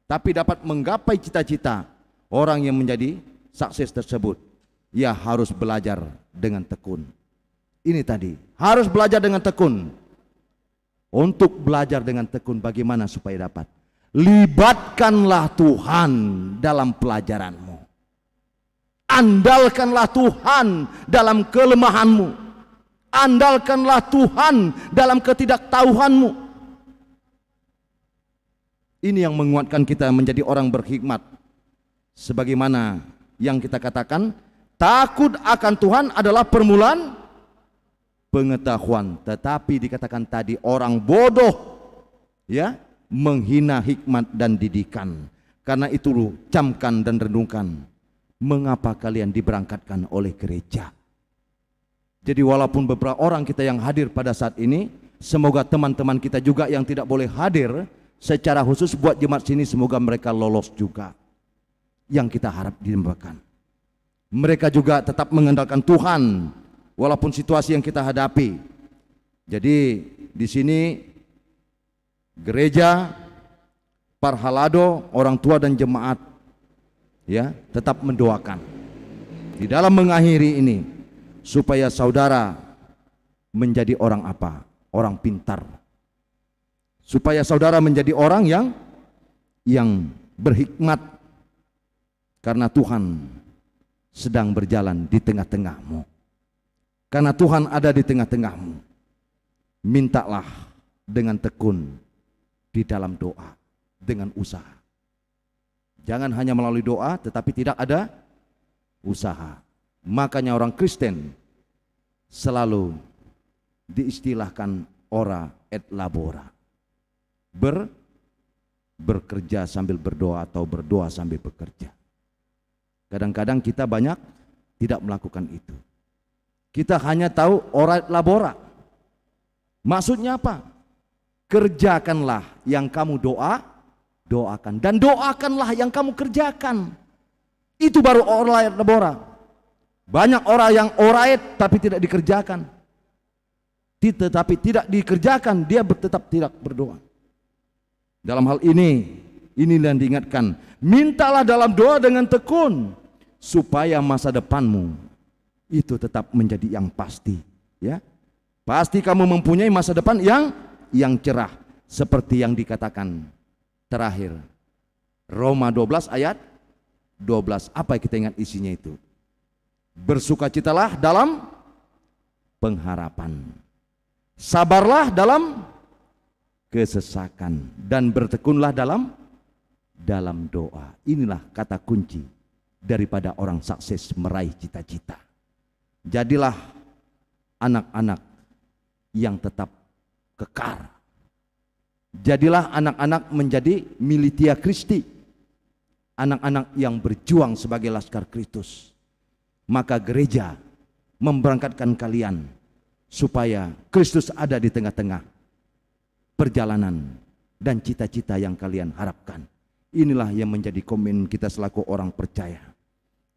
Speaker 5: Tapi dapat menggapai cita-cita orang yang menjadi sukses tersebut, ya harus belajar dengan tekun. Ini tadi, harus belajar dengan tekun. Untuk belajar dengan tekun bagaimana supaya dapat? Libatkanlah Tuhan dalam pelajaranmu. Andalkanlah Tuhan dalam kelemahanmu. Andalkanlah Tuhan dalam ketidaktahuanmu. Ini yang menguatkan kita menjadi orang berhikmat. Sebagaimana yang kita katakan, takut akan Tuhan adalah permulaan pengetahuan. Tetapi dikatakan tadi orang bodoh, ya, menghina hikmat dan didikan. Karena itu camkan dan renungkan, mengapa kalian diberangkatkan oleh gereja. Jadi walaupun beberapa orang kita yang hadir pada saat ini, semoga teman-teman kita juga yang tidak boleh hadir secara khusus buat jemaat sini, semoga mereka lolos juga. Yang kita harap dilembakan. Mereka juga tetap mengandalkan Tuhan walaupun situasi yang kita hadapi. Jadi di sini gereja, Parhalado, orang tua dan jemaat ya tetap mendoakan di dalam mengakhiri ini supaya saudara menjadi orang apa? Orang pintar. Supaya saudara menjadi orang yang berhikmat karena Tuhan sedang berjalan di tengah-tengahmu. Karena Tuhan ada di tengah-tengahmu. Mintalah dengan tekun di dalam doa, dengan usaha. Jangan hanya melalui doa tetapi tidak ada usaha. Makanya orang Kristen selalu diistilahkan ora et labora. Bekerja sambil berdoa atau berdoa sambil bekerja. Kadang-kadang kita banyak tidak melakukan itu. Kita hanya tahu ora et labora. Maksudnya apa? Kerjakanlah yang kamu doakan, dan doakanlah yang kamu kerjakan. Itu baru ora et labora. Banyak orang yang ora et tapi tidak dikerjakan. Tetapi tidak dikerjakan, dia tetap tidak berdoa. Dalam hal ini inilah yang diingatkan, mintalah dalam doa dengan tekun supaya masa depanmu itu tetap menjadi yang pasti, ya. Pasti kamu mempunyai masa depan yang cerah seperti yang dikatakan terakhir Roma 12 ayat 12. Apa yang kita ingat isinya itu? Bersukacitalah dalam pengharapan, sabarlah dalam kesesakan, dan bertekunlah dalam doa. Inilah kata kunci daripada orang sukses meraih cita-cita. Jadilah anak-anak yang tetap kekar. Jadilah anak-anak menjadi militia Kristi, anak-anak yang berjuang sebagai laskar Kristus. Maka gereja memberangkatkan kalian supaya Kristus ada di tengah-tengah perjalanan dan cita-cita yang kalian harapkan. Inilah yang menjadi komitmen kita selaku orang percaya.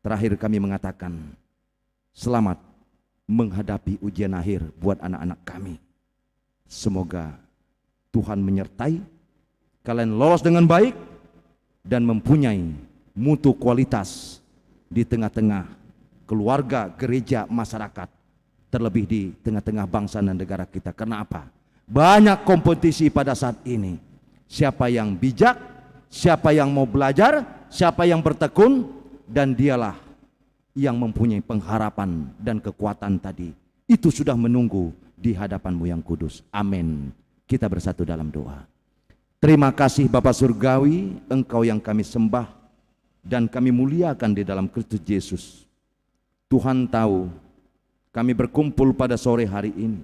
Speaker 5: Terakhir kami mengatakan, selamat menghadapi ujian akhir buat anak-anak kami. Semoga Tuhan menyertai kalian lolos dengan baik dan mempunyai mutu kualitas di tengah-tengah keluarga, gereja, masyarakat, terlebih di tengah-tengah bangsa dan negara kita. Karena apa? Banyak kompetisi pada saat ini. Siapa yang bijak, siapa yang mau belajar, siapa yang bertekun, dan dialah yang mempunyai pengharapan dan kekuatan tadi. Itu sudah menunggu di hadapanmu yang kudus. Amin. Kita bersatu dalam doa. Terima kasih Bapa Surgawi, Engkau yang kami sembah dan kami muliakan di dalam Kristus Yesus. Tuhan tahu kami berkumpul pada sore hari ini,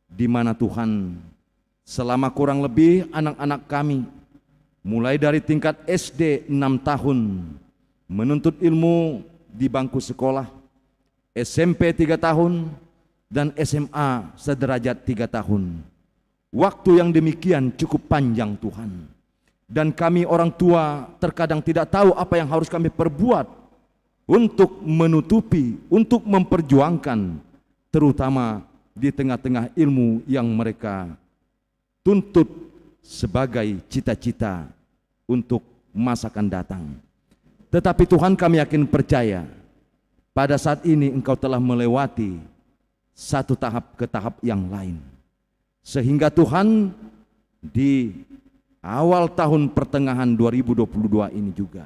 Speaker 5: di mana Tuhan selama kurang lebih anak-anak kami mulai dari tingkat SD 6 tahun menuntut ilmu di bangku sekolah, SMP 3 tahun dan SMA sederajat 3 tahun. Waktu yang demikian cukup panjang Tuhan, dan kami orang tua terkadang tidak tahu apa yang harus kami perbuat untuk menutupi, untuk memperjuangkan, terutama di tengah-tengah ilmu yang mereka tuntut sebagai cita-cita untuk masa akan datang. Tetapi Tuhan, kami yakin percaya pada saat ini Engkau telah melewati satu tahap ke tahap yang lain, sehingga Tuhan di awal tahun pertengahan 2022 ini juga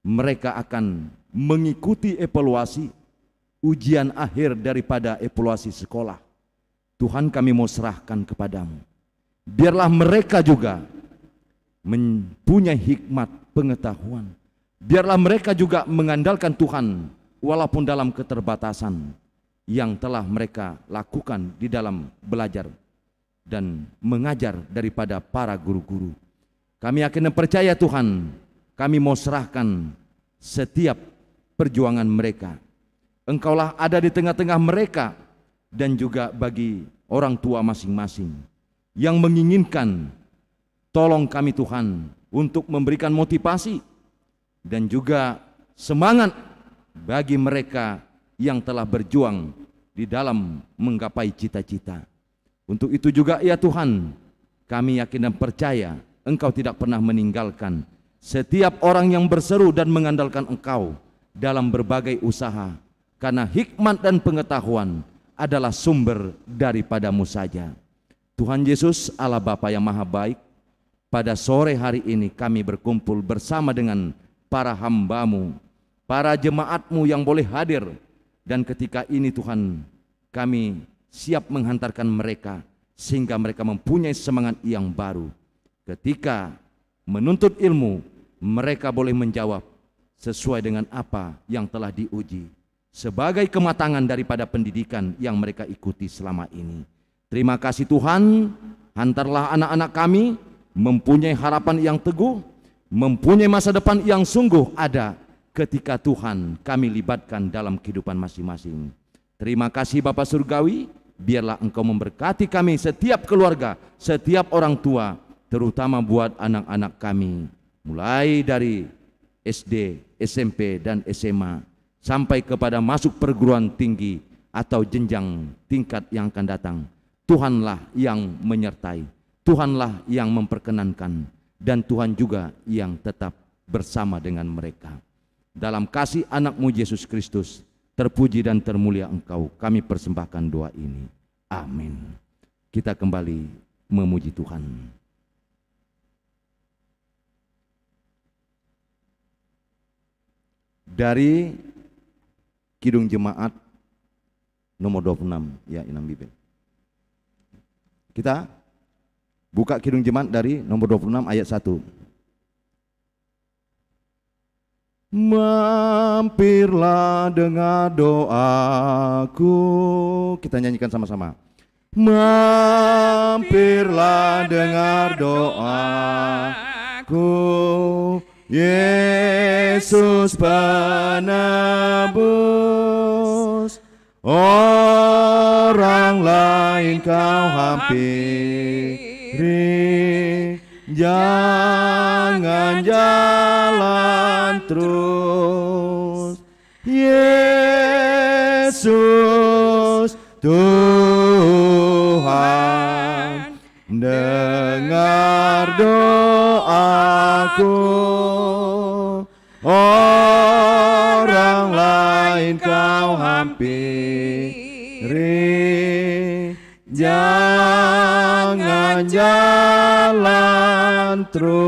Speaker 5: mereka akan mengikuti evaluasi ujian akhir daripada evaluasi sekolah. Tuhan, kami mau serahkan kepadamu. Biarlah mereka juga mempunyai hikmat pengetahuan. Biarlah mereka juga mengandalkan Tuhan walaupun dalam keterbatasan yang telah mereka lakukan di dalam belajar dan mengajar daripada para guru-guru. Kami yakin dan percaya Tuhan, kami mau serahkan setiap perjuangan mereka. Engkaulah ada di tengah-tengah mereka, dan juga bagi orang tua masing-masing yang menginginkan, tolong kami Tuhan untuk memberikan motivasi dan juga semangat bagi mereka yang telah berjuang di dalam menggapai cita-cita. Untuk itu juga ya Tuhan, kami yakin dan percaya Engkau tidak pernah meninggalkan setiap orang yang berseru dan mengandalkan Engkau dalam berbagai usaha, karena hikmat dan pengetahuan adalah sumber daripadamu saja. Tuhan Yesus, Allah Bapa yang Maha Baik, pada sore hari ini kami berkumpul bersama dengan para hamba-Mu, para jemaat-Mu yang boleh hadir, dan ketika ini Tuhan, kami siap menghantarkan mereka sehingga mereka mempunyai semangat yang baru. Ketika menuntut ilmu, mereka boleh menjawab sesuai dengan apa yang telah diuji, sebagai kematangan daripada pendidikan yang mereka ikuti selama ini. Terima kasih Tuhan, hantarlah anak-anak kami mempunyai harapan yang teguh, mempunyai masa depan yang sungguh ada ketika Tuhan kami libatkan dalam kehidupan masing-masing. Terima kasih Bapa Surgawi, biarlah Engkau memberkati kami setiap keluarga, setiap orang tua, terutama buat anak-anak kami, mulai dari SD, SMP, dan SMA, sampai kepada masuk perguruan tinggi atau jenjang tingkat yang akan datang. Tuhanlah yang menyertai, Tuhanlah yang memperkenankan, dan Tuhan juga yang tetap bersama dengan mereka. Dalam kasih anak-Mu Yesus Kristus, terpuji dan termulia Engkau, kami persembahkan doa ini. Amin. Kita kembali memuji Tuhan. Dari Kidung Jemaat nomor 26, ya Inam Bibel. Kita buka Kidung Jemaat dari nomor 26 ayat 1. Mampirlah dengar doaku. Kita nyanyikan sama-sama. Mampirlah dengar doaku, Yesus penebus. Orang lain Kau hampiri, jangan jalan terus. Yesus Tuhan, dengar doaku. Orang lain Kau hampiri, jangan jalan terus.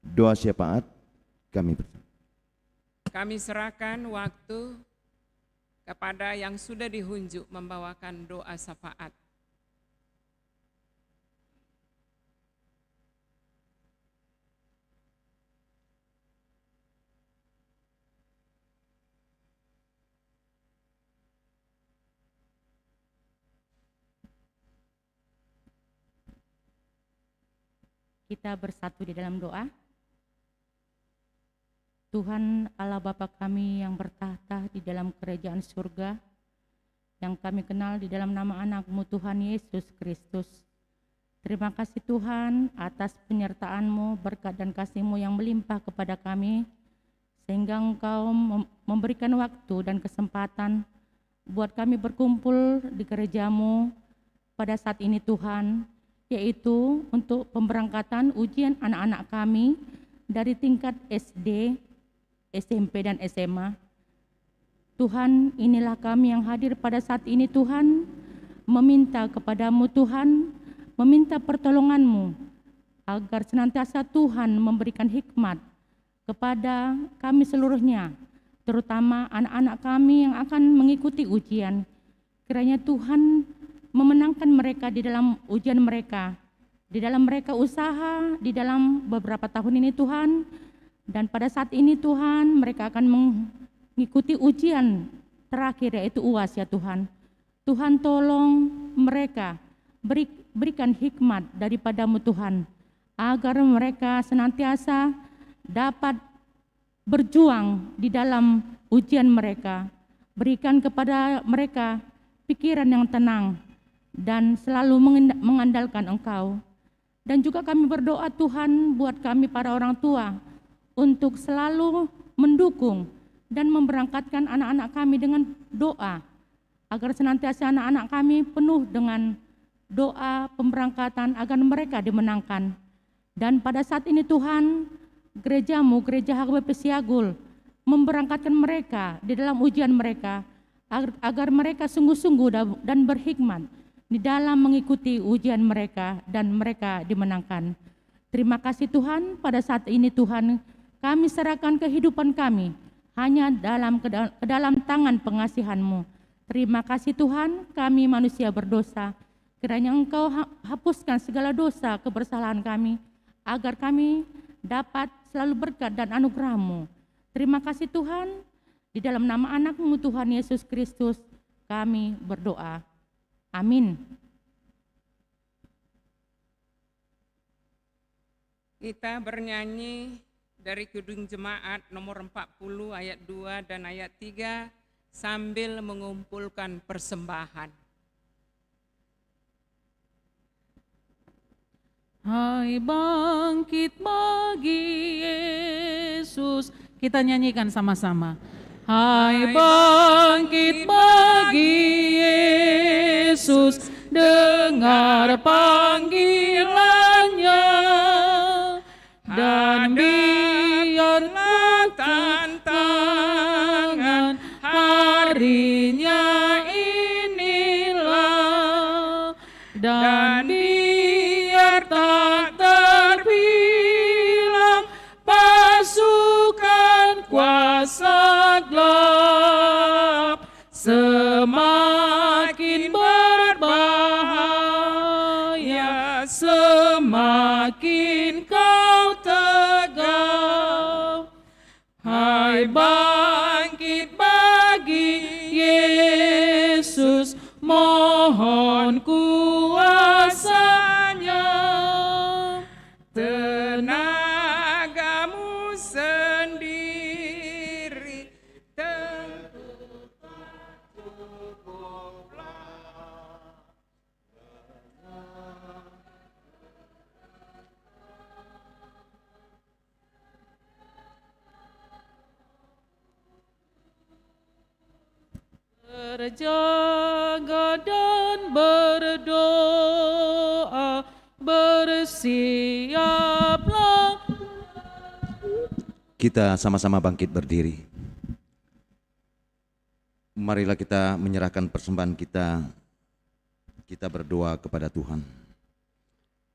Speaker 5: Doa syafaat kami bersama.
Speaker 4: Kami serahkan waktu kepada yang sudah dihunjuk membawakan doa syafaat.
Speaker 6: Kita bersatu di dalam doa. Tuhan Allah Bapa kami yang bertahta di dalam kerajaan surga, yang kami kenal di dalam nama anak-Mu Tuhan Yesus Kristus. Terima kasih Tuhan atas penyertaan-Mu, berkat dan kasih-Mu yang melimpah kepada kami, sehingga Engkau memberikan waktu dan kesempatan buat kami berkumpul di gereja-Mu pada saat ini Tuhan, yaitu untuk pemberangkatan ujian anak-anak kami dari tingkat SD, SMP, dan SMA. Tuhan, inilah kami yang hadir pada saat ini Tuhan, meminta kepadamu Tuhan, meminta pertolongan-Mu, agar senantiasa Tuhan memberikan hikmat kepada kami seluruhnya, terutama anak-anak kami yang akan mengikuti ujian. Kiranya Tuhan memenangkan mereka di dalam ujian mereka, di dalam mereka usaha, di dalam beberapa tahun ini Tuhan, dan pada saat ini Tuhan mereka akan mengikuti ujian terakhir yaitu UAS ya Tuhan. Tuhan tolong mereka, berikan hikmat daripada-Mu Tuhan, agar mereka senantiasa dapat berjuang di dalam ujian mereka. Berikan kepada mereka pikiran yang tenang dan selalu mengandalkan Engkau. Dan juga kami berdoa Tuhan buat kami para orang tua untuk selalu mendukung dan memberangkatkan anak-anak kami dengan doa, agar senantiasa anak-anak kami penuh dengan doa pemberangkatan agar mereka dimenangkan. Dan pada saat ini Tuhan, gerejamu, gereja HKBP Siagul, memberangkatkan mereka di dalam ujian mereka, agar mereka sungguh-sungguh dan berhikmat di dalam mengikuti ujian mereka dan mereka dimenangkan. Terima kasih Tuhan, pada saat ini Tuhan, kami serahkan kehidupan kami hanya ke dalam tangan pengasihan-Mu. Terima kasih Tuhan, kami manusia berdosa, kiranya Engkau hapuskan segala dosa kebersalahan kami, agar kami dapat selalu berkat dan anugerah-Mu. Terima kasih Tuhan, di dalam nama anak-Mu Tuhan Yesus Kristus kami berdoa. Amin.
Speaker 4: Kita bernyanyi dari Kidung Jemaat nomor 40 ayat 2 dan ayat 3 sambil mengumpulkan persembahan.
Speaker 1: Hai bangkit bagi Yesus. Kita nyanyikan sama-sama. Hai bangkit bagi Yesus, dengar panggilannya, dan biarlah tantangan harinya inilah, dan biar tak terbilang pasukan kuasa gelap, semakin berbahaya, semakin kau tegap. Hai bangkit bagi Yesus, mohon kuasanya,
Speaker 4: Tenagamu sendiri tentu tak cukuplah.
Speaker 1: Berjaga dan berdoa, bersiaplah.
Speaker 5: Kita sama-sama bangkit berdiri. Marilah kita menyerahkan persembahan kita. Kita berdoa kepada Tuhan.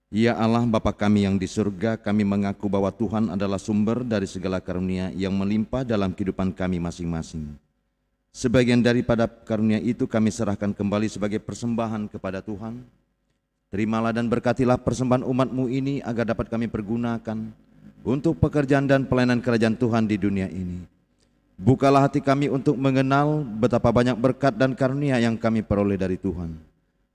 Speaker 5: Ya Allah Bapa kami yang di surga, kami mengaku bahwa Tuhan adalah sumber dari segala karunia yang melimpah dalam kehidupan kami masing-masing. Sebagian daripada karunia itu kami serahkan kembali sebagai persembahan kepada Tuhan. Terimalah dan berkatilah persembahan umat-Mu ini agar dapat kami pergunakan untuk pekerjaan dan pelayanan kerajaan Tuhan di dunia ini. Bukalah hati kami untuk mengenal betapa banyak berkat dan karunia yang kami peroleh dari Tuhan,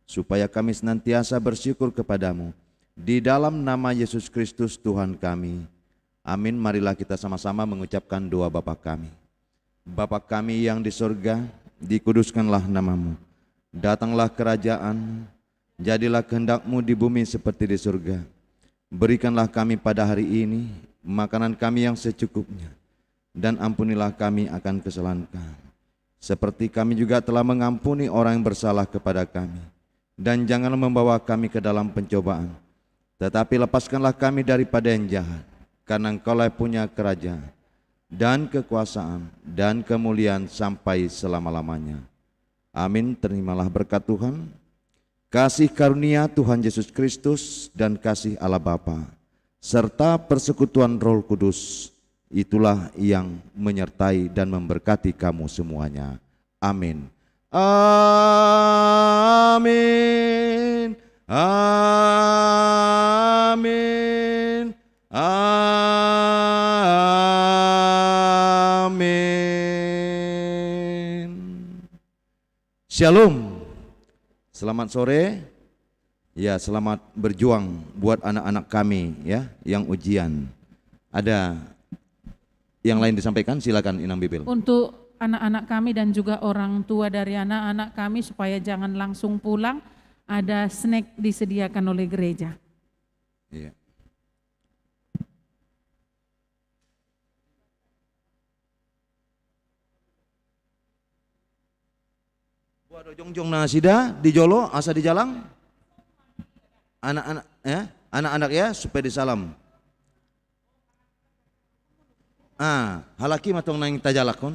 Speaker 5: supaya kami senantiasa bersyukur kepadamu. Di dalam nama Yesus Kristus Tuhan kami. Amin. Marilah kita sama-sama mengucapkan doa Bapa kami. Bapa kami yang di surga, dikuduskanlah nama-Mu. Datanglah kerajaan, jadilah kehendak-Mu di bumi seperti di surga. Berikanlah kami pada hari ini makanan kami yang secukupnya, dan ampunilah kami akan kesalahan kami, seperti kami juga telah mengampuni orang yang bersalah kepada kami. Dan janganlah membawa kami ke dalam pencobaan, tetapi lepaskanlah kami daripada yang jahat, karena Engkau-lah punya kerajaan dan kekuasaan dan kemuliaan sampai selama-lamanya. Amin. Terimalah berkat Tuhan, kasih karunia Tuhan Yesus Kristus dan kasih Allah Bapa serta persekutuan Roh Kudus, itulah yang menyertai dan memberkati kamu semuanya. Amin. Amin. Amin. Amin. Shalom. Selamat sore. Ya, selamat berjuang buat anak-anak kami ya yang ujian. Ada yang lain disampaikan? Silakan Inang Bibil.
Speaker 1: Untuk anak-anak kami dan juga orang tua dari anak-anak kami supaya jangan langsung pulang, ada snack disediakan oleh gereja.
Speaker 5: Iya. Buat jongjong nasida di Jolo asa di jalang. Anak-anak ya, anak-anak ya supaya disalam. Halaki matong nang tajalak kon.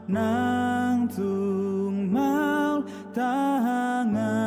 Speaker 7: nang tung mau tahangan